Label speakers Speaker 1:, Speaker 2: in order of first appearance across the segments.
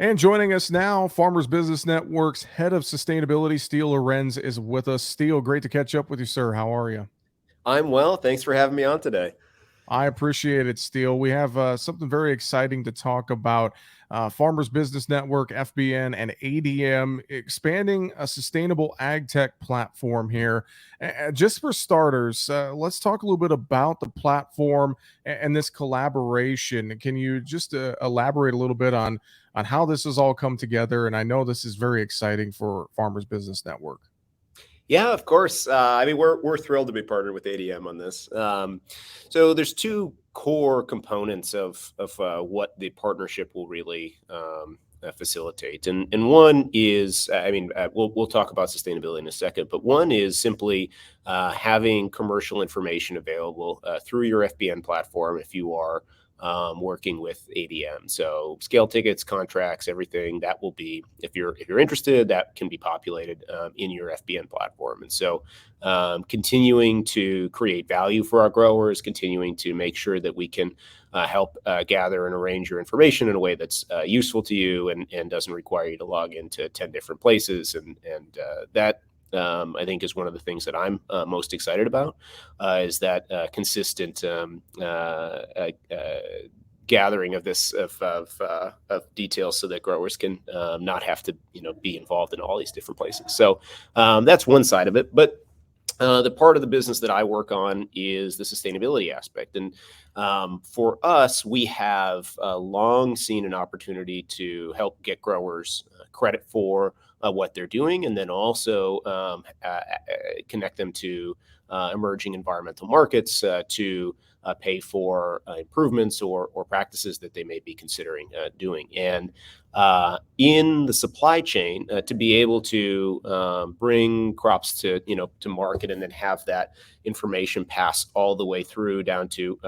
Speaker 1: And joining us now, Farmers Business Network's head of sustainability, Steele Lorenz, is with us. Steele, great to catch up with you, sir. How are you?
Speaker 2: I'm well. Thanks for having me on today.
Speaker 1: I appreciate it, Steele. We have something very exciting to talk about. Farmers Business Network, FBN, and ADM expanding a sustainable ag tech platform here. Just for starters, let's talk a little bit about the platform and this collaboration. Can you just elaborate a little bit on how this has all come together? And I know this is very exciting for Farmers Business Network.
Speaker 2: Yeah, of course. We're thrilled to be partnered with ADM on this. So there's two core components of what the partnership will really facilitate, and one is, we'll talk about sustainability in a second, but one is simply having commercial information available through your FBN platform if you are working with ADM. So scale tickets, contracts, everything that will be, if you're interested, that can be populated in your FBN platform. And so continuing to create value for our growers, continuing to make sure that we can help gather and arrange your information in a way that's useful to you and doesn't require you to log into 10 different places. And that I think is one of the things that I'm most excited about, is that consistent gathering of this of details so that growers can not have to be involved in all these different places. So that's one side of it, but the part of the business that I work on is the sustainability aspect. And for us, we have long seen an opportunity to help get growers credit for what they're doing, and then also connect them to emerging environmental markets to pay for improvements or practices that they may be considering doing. And in the supply chain, to be able to bring crops to market and then have that information pass all the way through down to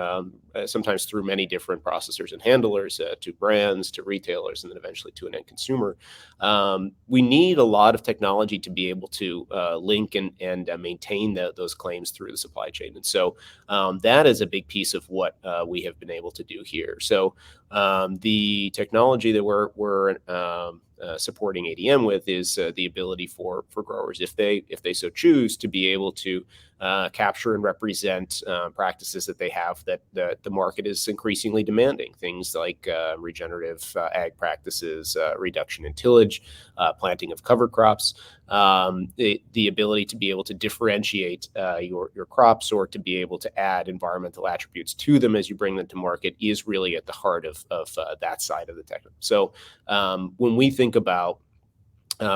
Speaker 2: sometimes through many different processors and handlers to brands, to retailers, and then eventually to an end consumer. We need a lot of technology to be able to link and maintain those claims through the supply chain. And so that is a big piece of what we have been able to do here. So the technology that we're supporting ADM with is the ability for growers, if they so choose, to be able to capture and represent practices that they have that the market is increasingly demanding. Things like regenerative ag practices, reduction in tillage, planting of cover crops, the ability to be able to differentiate your crops or to be able to add environmental attributes to them as you bring them to market is really at the heart of that side of the technical. So when we think about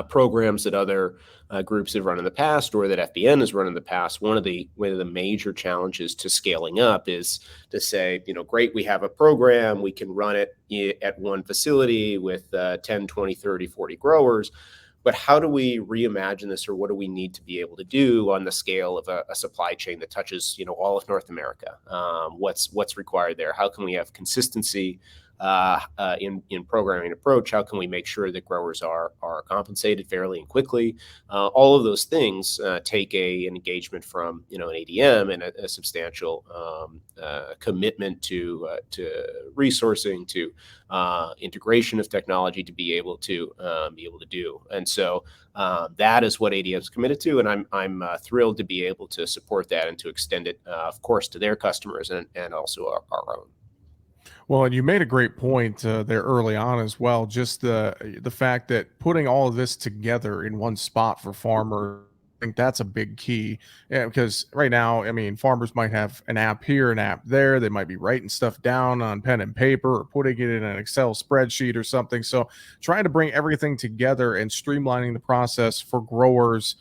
Speaker 2: programs that other groups have run in the past or that FBN has run in the past, one of the major challenges to scaling up is to say, great, we have a program, we can run it at one facility with 10, 20, 30, 40 growers. But how do we reimagine this, or what do we need to be able to do on the scale of a supply chain that touches, all of North America? What's required there? How can we have consistency in programming approach? How can we make sure that growers are compensated fairly and quickly? All of those things take an engagement from an ADM and a substantial commitment to resourcing, to integration of technology to be able to do. And so that is what ADM is committed to, and I'm thrilled to be able to support that and to extend it, of course, to their customers and also our own.
Speaker 1: Well, and you made a great point there early on as well. Just the fact that putting all of this together in one spot for farmers, I think that's a big key. Yeah, because right now, I mean, farmers might have an app here, an app there. They might be writing stuff down on pen and paper or putting it in an Excel spreadsheet or something. So, trying to bring everything together and streamlining the process for growers,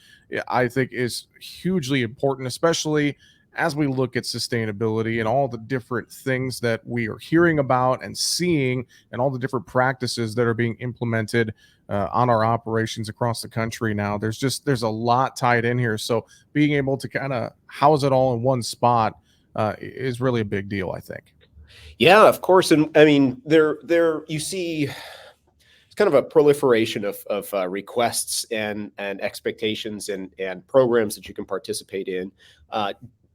Speaker 1: I think, is hugely important, especially as we look at sustainability and all the different things that we are hearing about and seeing, and all the different practices that are being implemented on our operations across the country now. There's a lot tied in here. So being able to kind of house it all in one spot is really a big deal, I think.
Speaker 2: Yeah, of course. And I mean, there you see it's kind of a proliferation of requests and expectations and programs that you can participate in.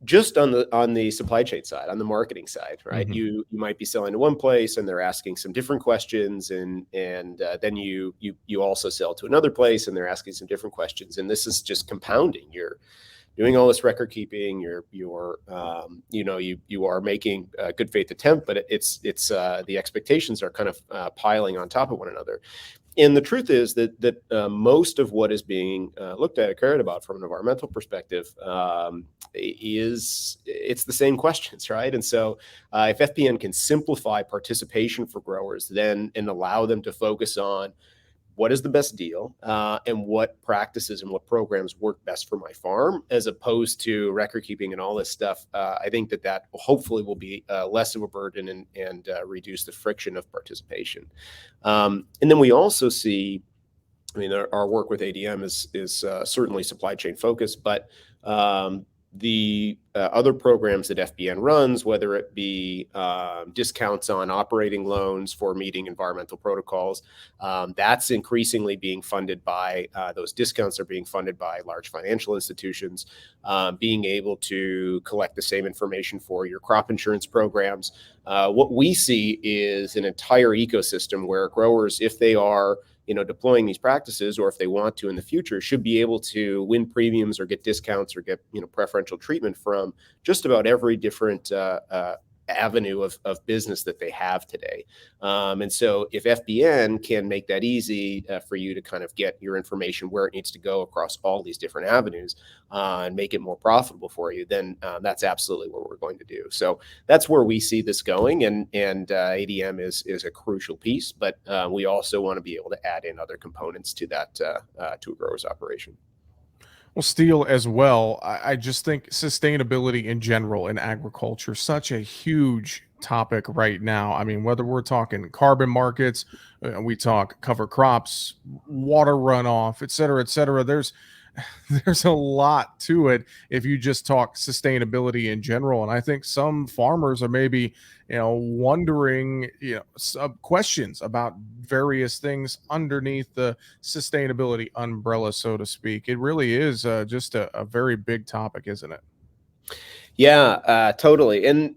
Speaker 2: just on the supply chain side, on the marketing side, right?
Speaker 1: Mhm.
Speaker 2: You might be selling to one place and they're asking some different questions, and then you also sell to another place and they're asking some different questions, and this is just compounding. You're doing all this record keeping. You are making a good faith attempt, but it's the expectations are kind of piling on top of one another. And the truth is that most of what is being looked at or cared about from an environmental perspective it's the same questions, right? And so if FBN can simplify participation for growers, then and allow them to focus on what is the best deal and what practices and what programs work best for my farm, as opposed to record keeping and all this stuff, I think that hopefully will be less of a burden and reduce the friction of participation. And then we also see, I mean, our work with ADM is certainly supply chain focused, but the other programs that FBN runs, whether it be discounts on operating loans for meeting environmental protocols, that's increasingly being funded by, those discounts are being funded by large financial institutions, being able to collect the same information for your crop insurance programs. What we see is an entire ecosystem where growers, if they are deploying these practices, or if they want to in the future, should be able to win premiums or get discounts or get preferential treatment from just about every different avenue of business that they have today. And so if FBN can make that easy for you to kind of get your information where it needs to go across all these different avenues and make it more profitable for you, then that's absolutely what we're going to do. So that's where we see this going, and ADM is a crucial piece, but we also want to be able to add in other components to that to a grower's operation.
Speaker 1: Well, steel as well. I just think sustainability in general in agriculture, such a huge topic right now. I mean, whether we're talking carbon markets, we talk cover crops, water runoff, et cetera, et cetera. There's a lot to it if you just talk sustainability in general. And I think some farmers are maybe, wondering, some questions about various things underneath the sustainability umbrella, so to speak. It really is just a very big topic, isn't it?
Speaker 2: Yeah, totally. And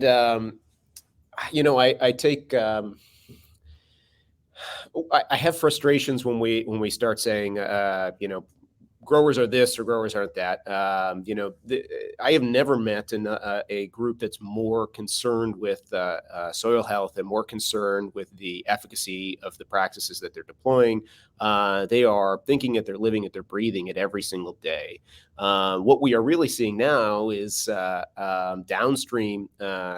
Speaker 2: I take I have frustrations when we start saying growers are this or growers aren't that. I have never met a group that's more concerned with soil health and more concerned with the efficacy of the practices that they're deploying. They are thinking it, they're living it, they're breathing it every single day. What we are really seeing now is downstream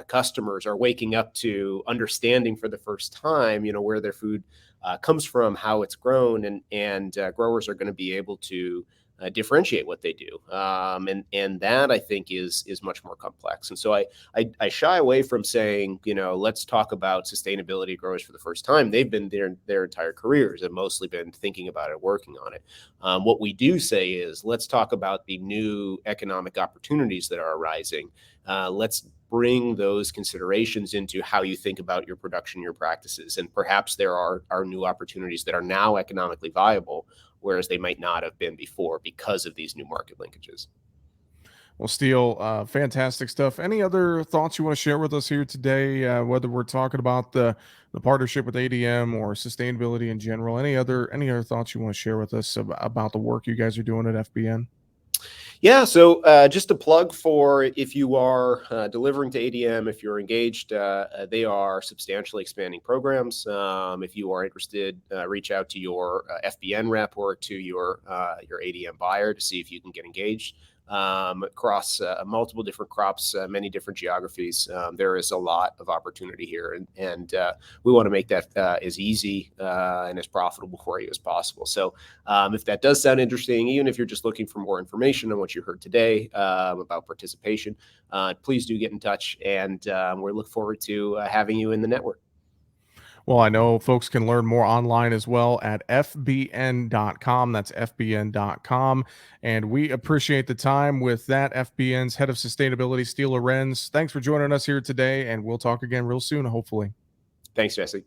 Speaker 2: customers are waking up to understanding for the first time, where their food comes from, how it's grown, and growers are going to be able to differentiate what they do, and that I think is much more complex. And so I shy away from saying, let's talk about sustainability growers for the first time. They've been their entire careers and mostly been thinking about it, working on it. What we do say is, let's talk about the new economic opportunities that are arising. Let's bring those considerations into how you think about your production, your practices, and perhaps there are new opportunities that are now economically viable, whereas they might not have been before because of these new market linkages.
Speaker 1: Well, Steele, fantastic stuff. Any other thoughts you want to share with us here today? Whether we're talking about the partnership with ADM or sustainability in general, any other thoughts you want to share with us about the work you guys are doing at FBN?
Speaker 2: Yeah, so just a plug for, if you are delivering to ADM, if you're engaged, they are substantially expanding programs. If you are interested, reach out to your FBN rep or to your ADM buyer to see if you can get engaged across multiple different crops, many different geographies. There is a lot of opportunity here, and we want to make that as easy and as profitable for you as possible. So if that does sound interesting, even if you're just looking for more information on what you heard today about participation, please do get in touch, and we look forward to having you in the network.
Speaker 1: Well, I know folks can learn more online as well at fbn.com. That's fbn.com. And we appreciate the time with that. FBN's head of sustainability, Steele Lorenz. Thanks for joining us here today, and we'll talk again real soon, hopefully.
Speaker 2: Thanks, Jesse.